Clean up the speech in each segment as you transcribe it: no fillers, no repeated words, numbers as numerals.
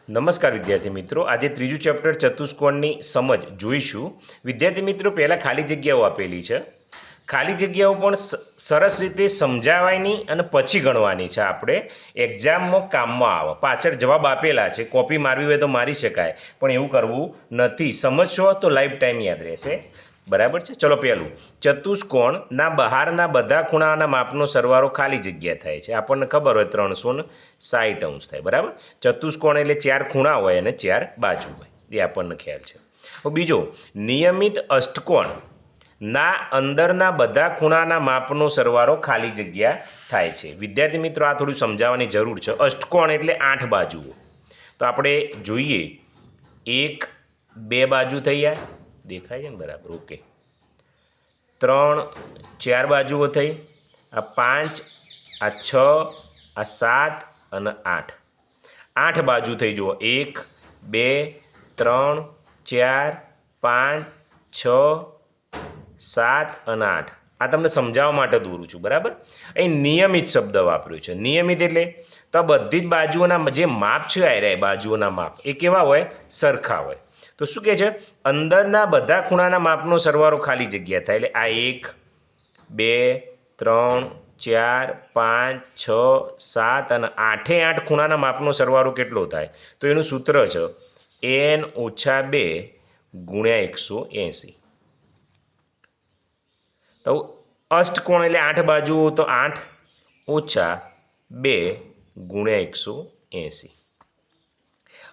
નમસ્કાર વિદ્યાર્થી મિત્રો, આજે ત્રીજું ચેપ્ટર ચતુષ્કોણની સમજ જોઈશું. વિદ્યાર્થી મિત્રો, પહેલાં ખાલી જગ્યાઓ આપેલી છે. ખાલી જગ્યાઓ પણ સરસ રીતે સમજાવવાની અને પછી ગણવાની છે. આપણે એક્ઝામમાં કામમાં આવે. પાછળ જવાબ આપેલા છે, કોપી મારવી હોય તો મારી શકાય, પણ એવું કરવું નથી. સમજશો તો લાઈફ ટાઈમ યાદ રહેશે. બરાબર છે. ચલો, પહેલું, ચતુષ્કોણના બહારના બધા ખૂણાના માપનો સરવાળો ખાલી જગ્યા થાય છે. આપણને ખબર હોય 360 થાય. બરાબર. ચતુષ્કોણ એટલે 4 ખૂણા હોય અને 4 બાજુ હોય, એ આપણને ખ્યાલ છે. બીજો, નિયમિત અષ્ટકોણના અંદરના બધા ખૂણાના માપનો સરવાળો ખાલી જગ્યા થાય છે. વિદ્યાર્થી મિત્રો, આ થોડું સમજાવવાની જરૂર છે. અષ્ટકોણ એટલે 8 બાજુઓ. તો આપણે જોઈએ, 1 2 બાજુ થઈ જાય, દેખાય છે ને? બરાબર. ઓકે. 3 4 બાજુઓ થઈ, આ 5 આ 6 આ 7 અને 8 8 બાજુ થઈ. જુઓ, 1 2 3 4 5 6 7 અને 8. આ તમને સમજાવવા માટે દોરું છું. બરાબર. અહીં નિયમિત શબ્દ વાપર્યો છે. નિયમિત એટલે તો આ બધી જ બાજુઓના જે માપ છે, આ બાજુઓના માપ એ કેવા હોય? સરખા હોય. તો શું કહે છે? અંદરના બધા ખૂણાના માપનો સરવાળો ખાલી જગ્યા થાય. એટલે આ 1 2 3 4 5 6 7 અને 8 ખૂણાના માપનો સરવાળો કેટલો થાય? તો એનું સૂત્ર છે n - 2 × 180. તો અષ્ટકોણ એટલે 8 બાજુઓ, તો 8 - 2 × 180.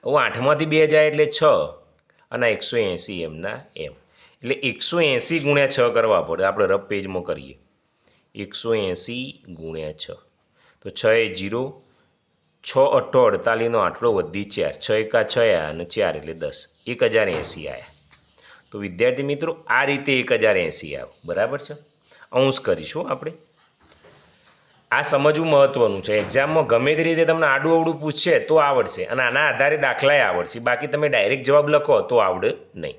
હવે 8માંથી 2 જાય એટલે 6 અને 180 એમના એમ. એટલે 180 × 6 કરવા પડે. આપણે રફ પેજમાં કરીએ. 180 × 6. તો 6 એ 0, 6 × 8 = 48 નો આટલો વધી 4, 6 × 1 = 6 અને 4 એટલે 10, 1080 આવ્યા. તો વિદ્યાર્થી મિત્રો, આ રીતે 1080 આવે. બરાબર છે. અંશ કરીશું આપણે. આ સમજવું મહત્વનું છે. એક્ઝામમાં ગમે તે રીતે તમને આડું અવડું પૂછશે તો આવડશે, અને આના આધારે દાખલાય આવડશે. બાકી તમે ડાયરેક્ટ જવાબ લખો તો આવડે નહીં.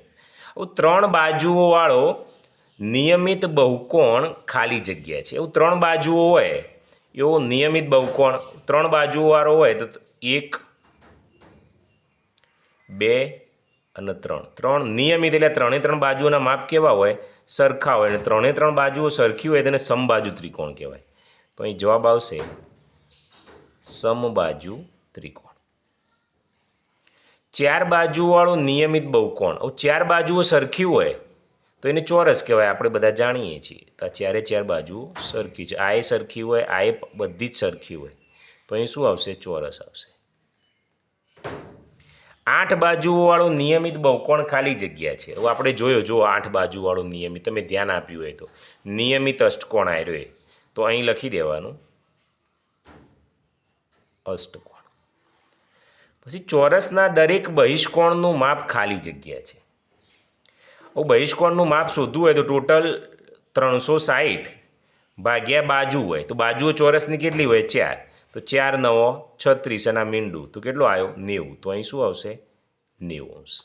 હવે 3 બાજુઓવાળો નિયમિત બહુકોણ ખાલી જગ્યા છે. એવું 3 બાજુઓ હોય એવો નિયમિત બહુકોણ 3 બાજુઓવાળો હોય તો 1 2 અને 3. 3 નિયમિત એટલે 3 બાજુઓના માપ કેવા હોય? સરખા હોય. અને 3 બાજુઓ સરખી હોય તેને સમબાજુ ત્રિકોણ કહેવાય. તો અહીં જવાબ આવશે સમબાજુ ત્રિકોણ. 4 બાજુવાળો નિયમિત બહુકોણ. 4 બાજુઓ સરખી હોય તો એને ચોરસ કહેવાય. આપણે બધા જાણીએ છીએ. તો આ 4 બાજુઓ સરખી છે. આ એ સરખી હોય, આ એ બધી જ સરખી હોય, તો અહીં શું આવશે? ચોરસ આવશે. 8 બાજુવાળો નિયમિત બહુકોણ ખાલી જગ્યા છે. હવે આપણે જોયો, જો 8 બાજુવાળો નિયમિત, તમે ધ્યાન આપ્યું હોય તો નિયમિત અષ્ટકોણ આવ્યો, તો અહીં લખી દેવાનું અષ્ટકોણ. પછી ચોરસના દરેક બહિષ્કોણનું માપ ખાલી જગ્યા છે. હવે બહિષ્કોણનું માપ શોધવું હોય તો ટોટલ 360 ભાગ્યા બાજુ હોય. તો બાજુઓ ચોરસની કેટલી હોય? 4. તો 4 × 9 = 36 અને આ મીંડું તો કેટલો આવ્યો? 90. તો અહીં શું આવશે? 90°.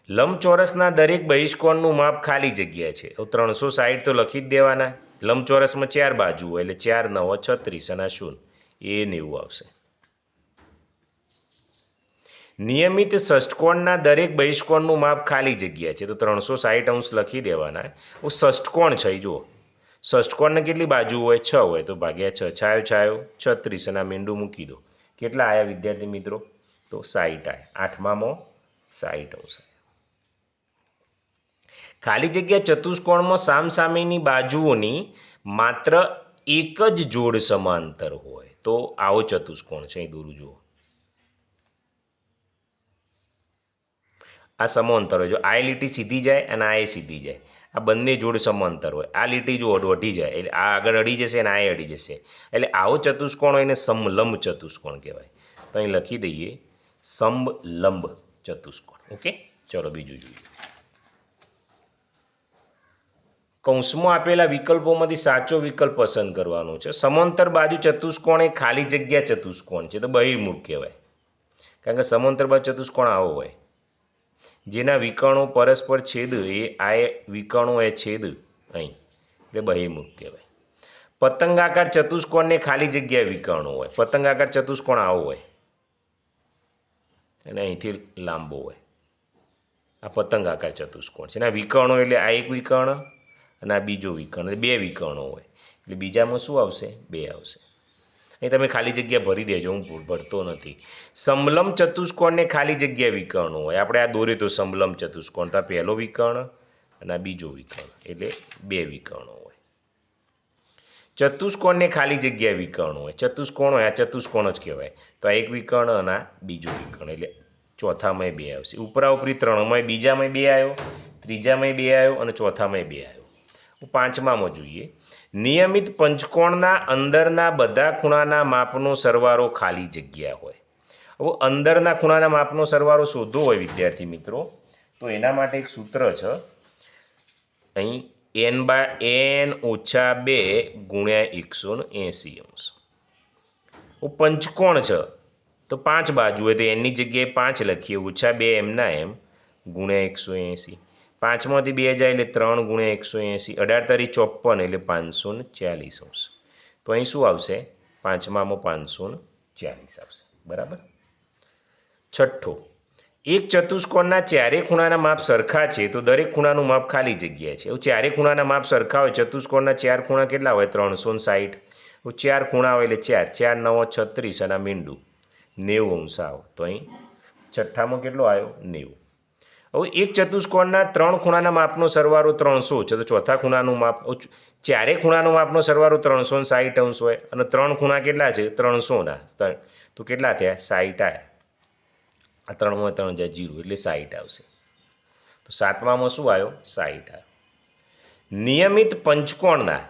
લંબચોરસના દરેક બહિષ્કોણનું માપ ખાલી જગ્યા છે. તો 360 તો લખી જ દેવાના. લંબચોરસમાં 4 બાજુ હોય એટલે 4 × 9 = 36 અને આ 0, એ 90 આવશે. નિયમિત ષષ્ઠકોણના દરેક બહિષ્કોણનું માપ ખાલી જગ્યા છે. તો 360° લખી દેવાના. ષષ્ઠકોણ છે, જુઓ, ષષ્ઠકોણને કેટલી બાજુ હોય? 6 હોય. તો ભાગ્યા 6, છાયો છાયો 36 અને આ મીંડું મૂકી દો. કેટલા આવ્યા વિદ્યાર્થી મિત્રો? તો 60 આવ્યા. 8માં 60°. ખાલી જગ્યા ચતુષ્કોણમાં સામસામેની બાજુઓની માત્ર એક જ જોડ સમાંતર હોય તો આવો ચતુષ્કોણ છે. અહીં દોરું, જુઓ, આ સમાંતર હોય. જો આ લીટી સીધી જાય અને આ સીધી જાય, આ બંને જોડ સમાંતર હોય. આ લીટી જો અડી જાય એટલે આ આગળ અડી જશે અને આ અડી જશે. એટલે આવો ચતુષ્કોણ હોય એને સમલંબ ચતુષ્કોણ કહેવાય. તો અહીં લખી દઈએ સમલંબ ચતુષ્કોણ. ઓકે. ચલો બીજું જોઈએ. કૌંસમાં આપેલા વિકલ્પોમાંથી સાચો વિકલ્પ પસંદ કરવાનો છે. સમાંતર બાજુ ચતુષ્કોણ એ ખાલી જગ્યા ચતુષ્કોણ છે, તો બહિર્મુખ કહેવાય. કારણ કે સમાંતર બાજુ ચતુષ્કોણ આવો હોય, જેના વિકર્ણો પરસ્પર છેદ એ આ વિકર્ણો એ છેદ અહીં, એટલે બહિર્મુખ કહેવાય. પતંગાકાર ચતુષ્કોણને ખાલી જગ્યા વિકર્ણો હોય. પતંગાકાર ચતુષ્કોણ આવો હોય, અને અહીંથી લાંબો હોય. આ પતંગ આકાર ચતુષ્કોણ છે. અને આ વિકર્ણો એટલે આ એક વિકર્ણ અને આ બીજો વિકર્ણ, એટલે બે વિકર્ણો હોય. એટલે બીજામાં શું આવશે? 2 આવશે. અહીં તમે ખાલી જગ્યા ભરી દેજો, હું ભરતો નથી. સમલંબ ચતુષ્કોણને ખાલી જગ્યા વિકર્ણો હોય. આપણે આ દોરે તો સમલંબ ચતુષ્કોણ, તો આ પહેલો વિકર્ણ અને આ બીજો વિકર્ણ, એટલે 2 વિકર્ણો હોય. ચતુષ્કોણને ખાલી જગ્યા વિકર્ણો હોય. ચતુષ્કોણ હોય, આ ચતુષ્કોણ જ કહેવાય. તો આ એક વિકર્ણ અને આ બીજો વિકર્ણ, એટલે ચોથામાં 2 આવશે. ઉપરા ઉપરી 3માં બીજામાં 2 આવ્યો, ત્રીજામાં 2 આવ્યો અને ચોથામાં 2 આવ્યો. પાંચમામાં જોઈએ. નિયમિત પંચકોણના અંદરના બધા ખૂણાના માપનો સરવાળો ખાલી જગ્યા હોય. હવે અંદરના ખૂણાના માપનો સરવાળો શોધવો હોય વિદ્યાર્થી મિત્રો, તો એના માટે એક સૂત્ર છે. અહીં n/n - 2 ગુણ્યા 180 અંશ. પંચકોણ છે તો 5 બાજુ હોય, તો એની જગ્યાએ 5 લખીએ, -2 એમના એમ ગુણ્યા 180. 5માંથી 2 જાય એટલે 3 ગુણ્યા 180, 18×3 = 54 એટલે 540 અંશ. તો અહીં શું આવશે? પાંચમામાં 540 આવશે. બરાબર. છઠ્ઠો, એક ચતુષ્કોણના ચારે ખૂણાના માપ સરખા છે તો દરેક ખૂણાનું માપ ખાલી જગ્યા છે. હવે ચારે ખૂણાના માપ સરખા હોય, ચતુષ્કોણના 4 ખૂણા કેટલા હોય? 360. 4 ખૂણા હોય એટલે 4 4 9 36 અને આ મીંડું 90 અંશ આવે. તો અહીં છઠ્ઠામાં કેટલો આવ્યો? 90. હવે એક ચતુષ્કોણના 3 ખૂણાના માપનો સરવાળો 300 છે, તો ચોથા ખૂણાનું માપ, ચારે ખૂણાનું માપનો સરવાળો 360 અંશ હોય અને 3 ખૂણા કેટલા છે? 300ના, તો કેટલા થયા? 60 આવ્યા. આ 3 માં 3 જાય 0 એટલે 60 આવશે. તો સાતમામાં શું આવ્યો? 60 આવ્યો. નિયમિત પંચકોણના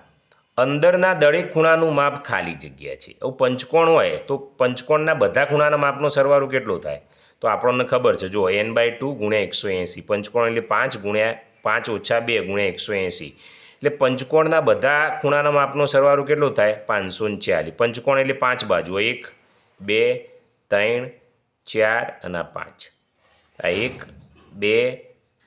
અંદરના દરેક ખૂણાનું માપ ખાલી જગ્યા છે. હવે પંચકોણ હોય તો પંચકોણના બધા ખૂણાના માપનો સરવાળો કેટલો થાય? તો આપણને ખબર છે, જો n/2 ગુણ્યા 180. પંચકોણ એટલે 5 ગુણ્યા 5 - 2 ગુણ્યા 180. એટલે પંચકોણના બધા ખૂણાના માપનો સરવાળો કેટલો થાય? 540. પંચકોણ એટલે 5 બાજુ હોય, 1 2 3 4 અને 5. આ 1 2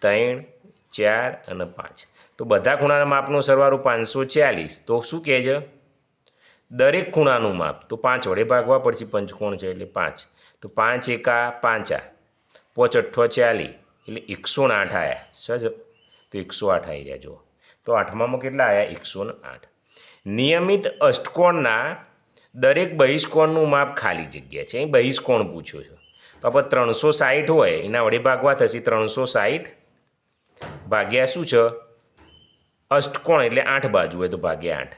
3 4 અને 5. તો બધા ખૂણાના માપનો સરવાળો 540. તો શું કહે છે? દરેક ખૂણાનું માપ તો 5 વડે ભાગવા પડશે, પંચકોણ છે એટલે 5. તો 5 એકા 5 આ 5 અઠ્ઠો 40 એટલે 108 આવ્યા. સર તો 108 આવી રહ્યા. જુઓ તો આઠમામાં કેટલા આવ્યા? 108. નિયમિત અષ્ટકોણના દરેક બહિષ્કોણનું માપ ખાલી જગ્યા છે. અહીં બહિષ્કોણ પૂછ્યો છે, તો આપણે 360 હોય એના વડે ભાગવા થશે. 360 ભાગ્યા શું છે? અષ્ટકોણ એટલે 8 બાજુ હોય તો ભાગ્યા 8.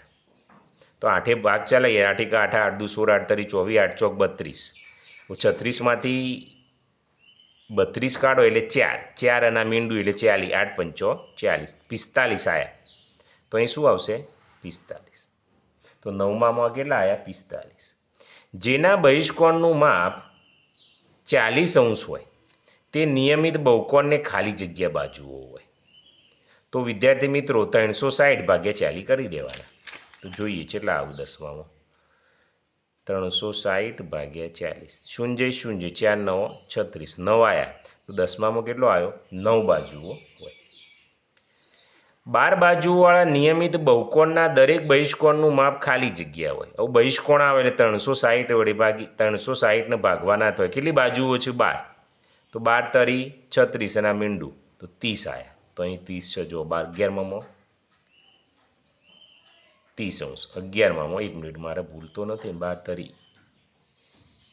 તો 8 ભાગ ચાલીએ, 8 એકા 8 8 દુ 16 8 તરી 24 8 ચોક 32. 36માંથી 32 કાઢો એટલે 4 4 અને મીંડું એટલે 40 8 પંચો 40 45 આવ્યા. તો અહીં શું આવશે? 45. તો નવમામાં કેટલા આવ્યા? 45. જેના બહિષ્કોણનું માપ 40 અંશ હોય તે નિયમિત બહુકોણને ખાલી જગ્યા બાજુઓ હોય. તો વિદ્યાર્થી મિત્રો 360 ભાગ્યા 40 કરી દેવાના. તો જોઈએ કેટલા આવું દસમામાં? 360 ભાગ્યા 40. શૂન્ય 0 4 9 36 9 આવ્યા. તો દસમામાં કેટલો આવ્યો? 9 બાજુઓ હોય. 12 બાજુવાળા નિયમિત બહુકોણના દરેક બહિષ્કોણનું માપ ખાલી જગ્યા હોય. હવે બહિષ્કોણ આવે એટલે 360 વડે ભાગી 360ને ભાગવાના થાય. કેટલી બાજુઓ છે? 12. તો 12 તરી 36 અને આ મીંડું તો 30 આવ્યા. તો અહીં 30 છે. જો 11માં 30 અંશ. 11માં 1 મિનિટ મારે ભૂલતો નથી. 12 તરી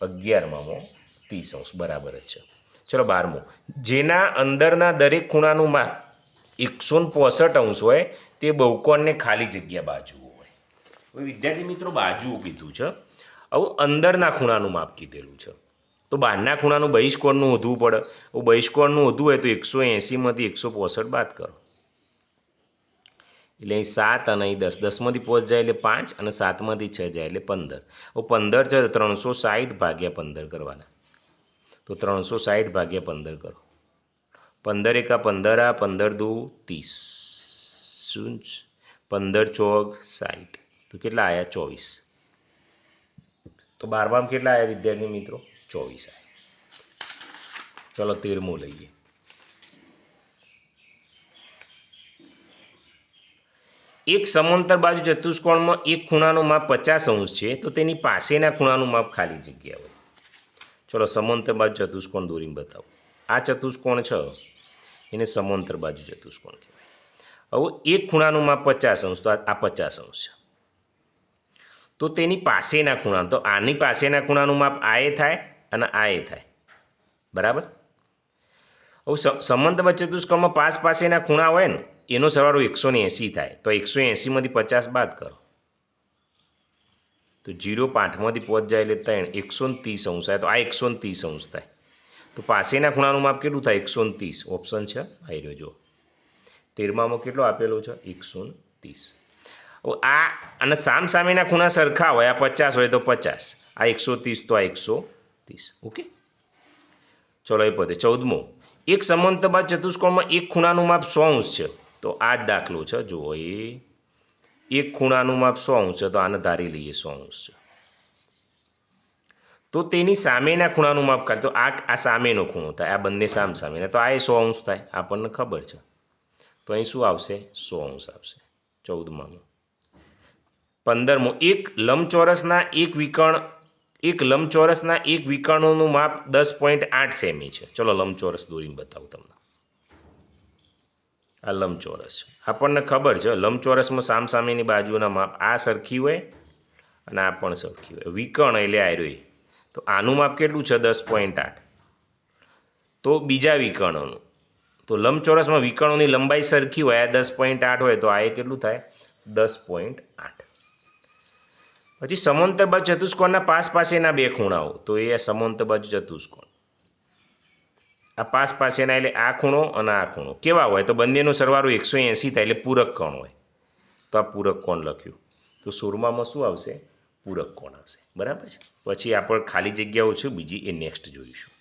11માં 30 અંશ બરાબર જ છે. ચલો 12મો, જેના અંદરના દરેક ખૂણાનું માપ 165 અંશ હોય તે બહુકોણને ખાલી જગ્યા બાજુઓ હોય. હવે વિદ્યાર્થી મિત્રો બાજુઓ કીધું છે, હવે અંદરના ખૂણાનું માપ કીધેલું છે. તો બહારના ખૂણાનું બહિષ્કોણનું શોધવું પડે. હવે બહિષ્કોણનું શોધવું હોય તો 180માંથી 165 બાદ કરો એટલે અહીં 7 અને અહીં 10. 10માંથી 5 જાય એટલે 5 અને 7માંથી 6 જાય એટલે 15. હવે 15 છે તો 360 ભાગ્યા 15 કરવાના. તો 360 ભાગ્યા 15 કરો. 15 એકા 15 આ 15 દુ 30 15 ચોક 60. તો કેટલા આવ્યા? 24. તો 12માં કેટલા આવ્યા વિદ્યાર્થી મિત્રો? 24 આવ્યા. ચલો 13મો લઈએ. એક સમાંતર બાજુ ચતુષ્કોણમાં એક ખૂણાનું માપ 50 અંશ છે તો તેની પાસેના ખૂણાનું માપ ખાલી જગ્યા હોય. ચલો સમાંતર બાજુ ચતુષ્કોણ દોરીને બતાવો. આ ચતુષ્કોણ છે એને સમાંતર બાજુ ચતુષ્કોણ કહેવાય. હવે એક ખૂણાનું માપ 50 અંશ, તો આ 50 અંશ છે. તો તેની પાસેના ખૂણા, તો આની પાસેના ખૂણાનું માપ આ એ થાય અને આ એ થાય, બરાબર. હવે સમાંતર બાજુ ચતુષ્કોણમાં પાસેના ખૂણા હોય ને એનો સરવાળો 180 થાય. તો 180માંથી 50 બાદ કરો તો 0, 5માંથી 5 જાય એટલે 3, 130 અંશ થાય. તો આ 130 અંશ થાય. તો પાસેના ખૂણાનું માપ કેટલું થાય? 130. ઓપ્શન છે આવી રહ્યો જો 13માં કેટલો આપેલો છે? 130. હવે આ અને સામસામેના ખૂણા સરખા હોય, આ 50 હોય તો 50, આ 130 તો આ 130. ઓકે, ચલો એ પતે. 14મો, એક સમાંતર બાજુ ચતુષ્કોણમાં એક ખૂણાનું માપ 100 અંશ છે. તો આ જ દાખલો છે. જુઓ, એ એક ખૂણાનું માપ 100 અંશ છે, તો આને ધારી લઈએ 100 અંશ છે. તો તેની સામેના ખૂણાનું માપ કાઢે, તો આ સામેનો ખૂણો થાય, આ બંને સામસામેના, તો આ 100 અંશ થાય, આપણને ખબર છે. તો અહીં શું આવશે? 100 અંશ આવશે 14માં. 15મો, એક લંબચોરસના એક વિકર્ણોનું માપ 10.8 સેમી છે. ચલો લંબચોરસ દોરીને બતાવું તમને. આ લંબચોરસ છે, આપણને ખબર છે લંબચોરસમાં સામસામેની બાજુના માપ આ સરખી હોય અને આ પણ સરખી હોય. વિકર્ણ એટલે આયરો, તો આનું માપ કેટલું છે? 10.8. તો બીજા વિકર્ણોનું, તો લંબચોરસમાં વિકર્ણોની લંબાઈ સરખી હોય, આ 10.8 હોય, તો આ એ કેટલું થાય? 10.8. પછી સમાંતર બાજુ ચતુષ્કોણના પાસેના બે ખૂણાઓ, તો એ સમાંતર બાજુ ચતુષ્કોણ, આ પાસેના એટલે આ ખૂણો અને આ ખૂણો કેવા હોય? તો બંનેનો સરવાળો 180 થાય, એટલે પૂરક કોણ હોય. તો આ પૂરક કોણ લખ્યું. તો 16માં શું આવશે? પૂરક કોણ આવશે, બરાબર છે. પછી આપણે ખાલી જગ્યાઓ છે બીજી, એ નેક્સ્ટ જોઈશું.